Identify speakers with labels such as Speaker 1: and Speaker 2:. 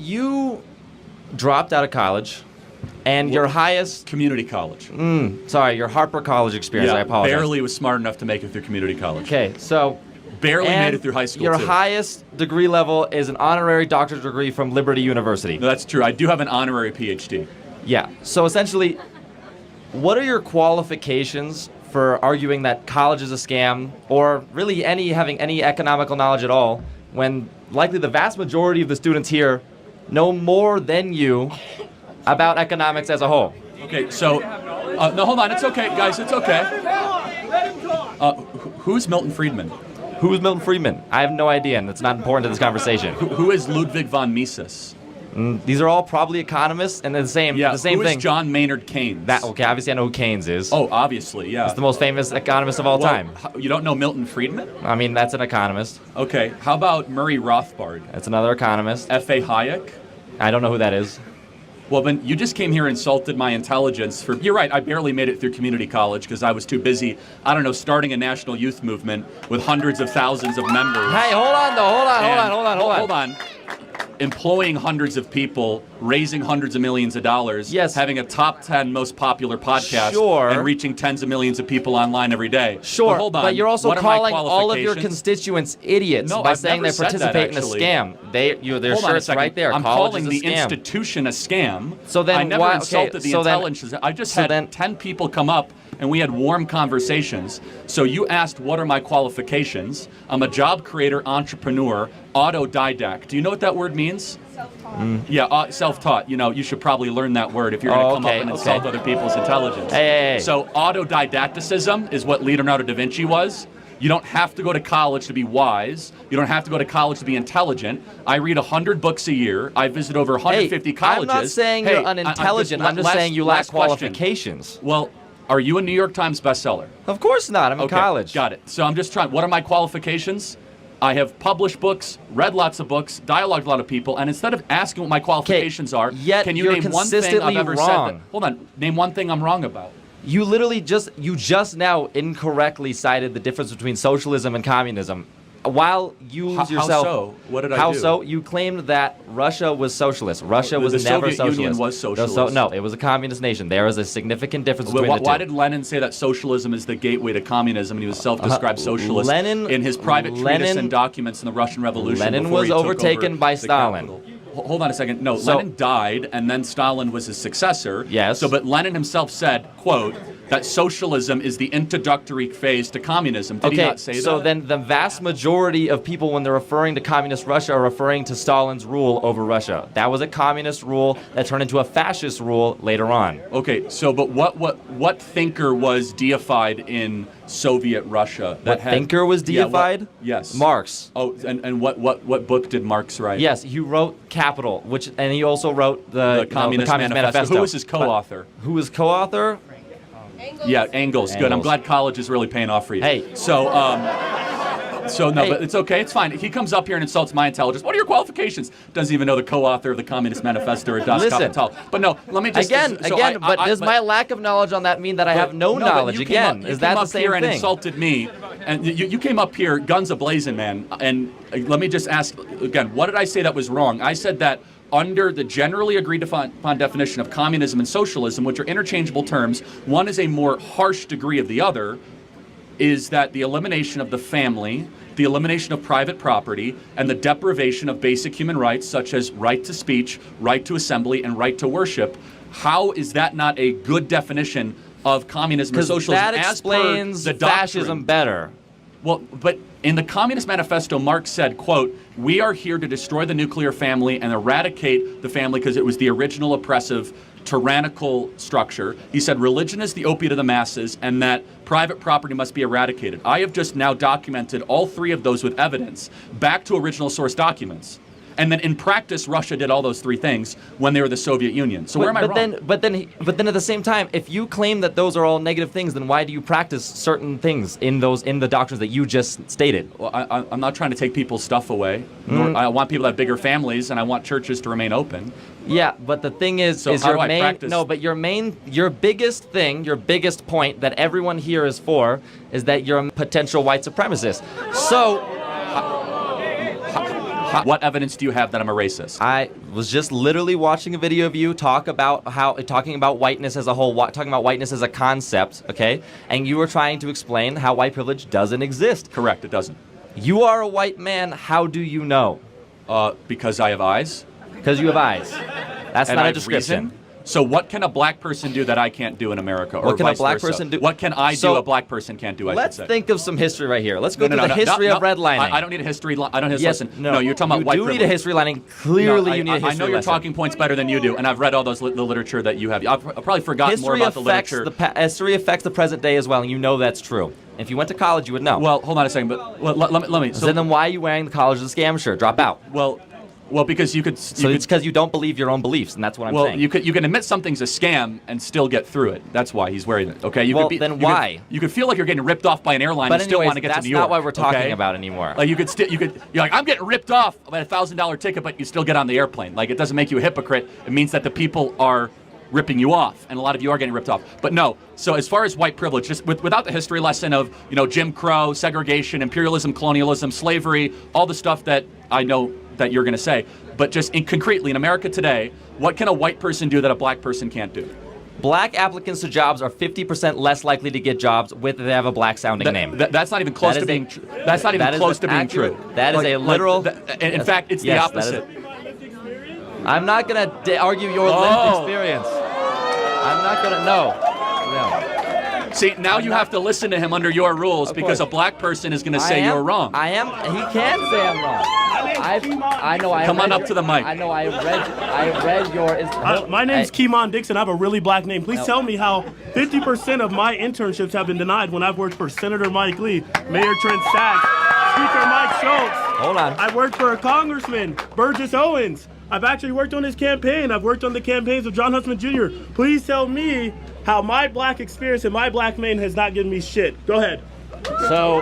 Speaker 1: you dropped out of college, and your highest...
Speaker 2: Community college.
Speaker 1: Sorry, your Harper College experience. I apologize.
Speaker 2: Barely was smart enough to make it through community college.
Speaker 1: Okay, so...
Speaker 2: Barely made it through high school,
Speaker 1: your
Speaker 2: too.
Speaker 1: highest degree level is an honorary doctorate degree from Liberty University.
Speaker 2: No, that's true. I do have an honorary PhD.
Speaker 1: Yeah. So essentially, what are your qualifications for arguing that college is a scam, or really having any economical knowledge at all, when likely the vast majority of the students here know more than you about economics as a whole?
Speaker 2: Okay, so... no, hold on. It's okay, guys. It's okay. Who's Milton Friedman?
Speaker 1: Who's Milton Friedman? I have no idea, and it's not important to this conversation.
Speaker 2: Who is Ludwig von Mises?
Speaker 1: These are all probably economists, and they're the same
Speaker 2: Yeah,
Speaker 1: thing.
Speaker 2: who is John Maynard Keynes?
Speaker 1: Okay, obviously I know who Keynes is.
Speaker 2: Oh, obviously, yeah.
Speaker 1: He's the most famous economist of all time.
Speaker 2: You don't know Milton Friedman?
Speaker 1: I mean, that's an economist.
Speaker 2: Okay, how about Murray Rothbard?
Speaker 1: That's another economist.
Speaker 2: F.A. Hayek?
Speaker 1: I don't know who that is.
Speaker 2: Well, then you just came here and insulted my intelligence. You're right, I barely made it through community college because I was too busy, starting a national youth movement with hundreds of thousands of members.
Speaker 1: Hey, hold on, though. Hold on.
Speaker 2: Employing hundreds of people, raising hundreds of millions of dollars,
Speaker 1: yes,
Speaker 2: having a top 10 most popular podcast,
Speaker 1: sure,
Speaker 2: and reaching tens of millions of people online every day.
Speaker 1: Sure,
Speaker 2: but hold on.
Speaker 1: But you're also calling all of your
Speaker 2: qualifications?
Speaker 1: Constituents idiots by saying they participate in a scam. Their shirt's right there.
Speaker 2: I'm
Speaker 1: College
Speaker 2: calling
Speaker 1: is
Speaker 2: the
Speaker 1: a scam.
Speaker 2: institution a scam.
Speaker 1: So then
Speaker 2: I never
Speaker 1: why,
Speaker 2: insulted the intelligence. I just had 10 people come up and we had warm conversations. So you asked, what are my qualifications? I'm a job creator, entrepreneur, autodidact. Do you know what that word means?
Speaker 3: Self-taught.
Speaker 2: Yeah, self-taught. You should probably learn that word if you're going to come up and insult other people's intelligence.
Speaker 1: Hey.
Speaker 2: So autodidacticism is what Leonardo da Vinci was. You don't have to go to college to be wise. You don't have to go to college to be intelligent. I read 100 books a year. I visit over 150 colleges.
Speaker 1: I'm not saying you're unintelligent. I'm just saying you lack qualifications.
Speaker 2: Well, are you a New York Times bestseller?
Speaker 1: Of course not. I'm in college.
Speaker 2: Got it. So I'm just trying. What are my qualifications? I have published books, read lots of books, dialogued with a lot of people, and instead of asking what my qualifications are, can you name one thing I've ever said that? Hold on. Name one thing I'm wrong about.
Speaker 1: You literally just now incorrectly cited the difference between socialism and communism. While you yourself...
Speaker 2: How so? What did I do?
Speaker 1: How so? You claimed that Russia was socialist. Russia was never socialist.
Speaker 2: The Soviet Union was socialist.
Speaker 1: No, it was a communist nation. There is a significant difference between the two.
Speaker 2: Why did Lenin say that socialism is the gateway to communism, and he was self-described socialist in his private treatise and documents in the Russian Revolution?
Speaker 1: Lenin was overtaken by Stalin.
Speaker 2: Hold on a second. No, Lenin died, and then Stalin was his successor.
Speaker 1: Yes.
Speaker 2: But Lenin himself said, quote, that socialism is the introductory phase to communism. Did he not say that?
Speaker 1: So then the vast majority of people, when they're referring to communist Russia, are referring to Stalin's rule over Russia. That was a communist rule that turned into a fascist rule later on.
Speaker 2: Okay, so but what thinker was deified in Soviet Russia?
Speaker 1: Thinker was deified?
Speaker 2: Yes.
Speaker 1: Marx.
Speaker 2: Oh, and what book did Marx write?
Speaker 1: Yes, he wrote Capital, and he also wrote the Communist Manifesto.
Speaker 2: Who was his co-author?
Speaker 1: Who was co-author?
Speaker 3: Engels.
Speaker 2: Yeah, Engels. Good. I'm glad college is really paying off for you.
Speaker 1: Hey.
Speaker 2: So but it's okay. It's fine. He comes up here and insults my intelligence. What are your qualifications? Doesn't even know the co-author of the Communist Manifesto or Das Kapital. But no, let me just...
Speaker 1: But does my lack of knowledge on that mean that I have no knowledge? Again, is that the same thing?
Speaker 2: You came up here and insulted me, and you came up here guns a-blazing, man. And let me just ask, again, what did I say that was wrong? I said that under the generally agreed upon definition of communism and socialism, which are interchangeable terms, one is a more harsh degree of the other, is that the elimination of the family, the elimination of private property, and the deprivation of basic human rights such as right to speech, right to assembly, and right to worship. How is that not a good definition of communism or socialism?
Speaker 1: Because that explains fascism better.
Speaker 2: Well, but in the Communist Manifesto, Marx said, quote, we are here to destroy the nuclear family and eradicate the family because it was the original oppressive, tyrannical structure. He said religion is the opiate of the masses and that private property must be eradicated. I have just now documented all three of those with evidence back to original source documents. And then in practice, Russia did all those three things when they were the Soviet Union. So where am I wrong?
Speaker 1: But then at the same time, if you claim that those are all negative things, then why do you practice certain things in the doctrines that you just stated?
Speaker 2: Well, I'm not trying to take people's stuff away. I want people to have bigger families, and I want churches to remain open.
Speaker 1: Yeah, but the thing is your biggest point that everyone here is for is that you're a potential white supremacist. So.
Speaker 2: What evidence do you have that I'm a racist?
Speaker 1: I was just literally watching a video of you talking about whiteness as a whole, talking about whiteness as a concept, okay? And you were trying to explain how white privilege doesn't exist.
Speaker 2: Correct, it doesn't.
Speaker 1: You are a white man. How do you know?
Speaker 2: Because I have eyes.
Speaker 1: Because you have eyes. That's
Speaker 2: And
Speaker 1: not
Speaker 2: I
Speaker 1: a
Speaker 2: have
Speaker 1: description.
Speaker 2: reason. So what can a black person do that I can't do in America, or
Speaker 1: What can a
Speaker 2: vice
Speaker 1: black
Speaker 2: versa?
Speaker 1: person do?
Speaker 2: What can I
Speaker 1: So,
Speaker 2: do a black person can't do? I
Speaker 1: Let's
Speaker 2: should say.
Speaker 1: think of some history right here. Let's go through the history of redlining.
Speaker 2: I don't need a history. I don't need a
Speaker 1: Yes,
Speaker 2: lesson.
Speaker 1: no,
Speaker 2: you're talking about
Speaker 1: you
Speaker 2: white
Speaker 1: do
Speaker 2: privilege.
Speaker 1: need a history lining. Clearly,
Speaker 2: No,
Speaker 1: you need a history
Speaker 2: I know your
Speaker 1: lesson.
Speaker 2: talking points better than you do, and I've read all the literature that you have. I've probably forgotten more about the literature.
Speaker 1: History affects the present day as well, and you know that's true. If you went to college, you would know.
Speaker 2: Well, hold on a second, but let me.
Speaker 1: So then why are you wearing the college of the scam shirt? Drop out.
Speaker 2: Well, because you could.
Speaker 1: So it's because you don't believe your own beliefs, and that's what I'm saying.
Speaker 2: Well, you can admit something's a scam and still get through it. That's why he's wearing it. Okay.
Speaker 1: Why?
Speaker 2: You could feel like you're getting ripped off by an airline and still want to get to New York.
Speaker 1: That's not what we're talking
Speaker 2: okay?
Speaker 1: about anymore.
Speaker 2: Like you're like, I'm getting ripped off by a $1,000 ticket, but you still get on the airplane. Like it doesn't make you a hypocrite. It means that the people are ripping you off, and a lot of you are getting ripped off. But no. So as far as white privilege, just without the history lesson of Jim Crow, segregation, imperialism, colonialism, slavery, all the stuff that I know that you're going to say, but just concretely in America today, what can a white person do that a black person can't do?
Speaker 1: Black applicants to jobs are 50% less likely to get jobs if they have a black-sounding name.
Speaker 2: That's not even close to being true. That's not even close to being true.
Speaker 1: That is a literal.
Speaker 2: In fact, it's the opposite.
Speaker 1: I'm not going to argue your lived experience. I'm not going to. No.
Speaker 2: See, now you have to listen to him under your rules because a black person is going to say you're wrong.
Speaker 1: I am. He can say I'm wrong. I know.
Speaker 2: Come on up to the mic.
Speaker 1: I know. I read your.
Speaker 4: My name's Keemon Dixon. I have a really black name. Please tell me how 50% of my internships have been denied when I've worked for Senator Mike Lee, Mayor Trent Sachs, Speaker Mike Schultz.
Speaker 1: Hold on.
Speaker 4: I worked for Congressman Burgess Owens. I've actually worked on his campaign. I've worked on the campaigns of John Huntsman Jr. Please tell me how my black experience and my black name has not given me shit. Go ahead.
Speaker 1: So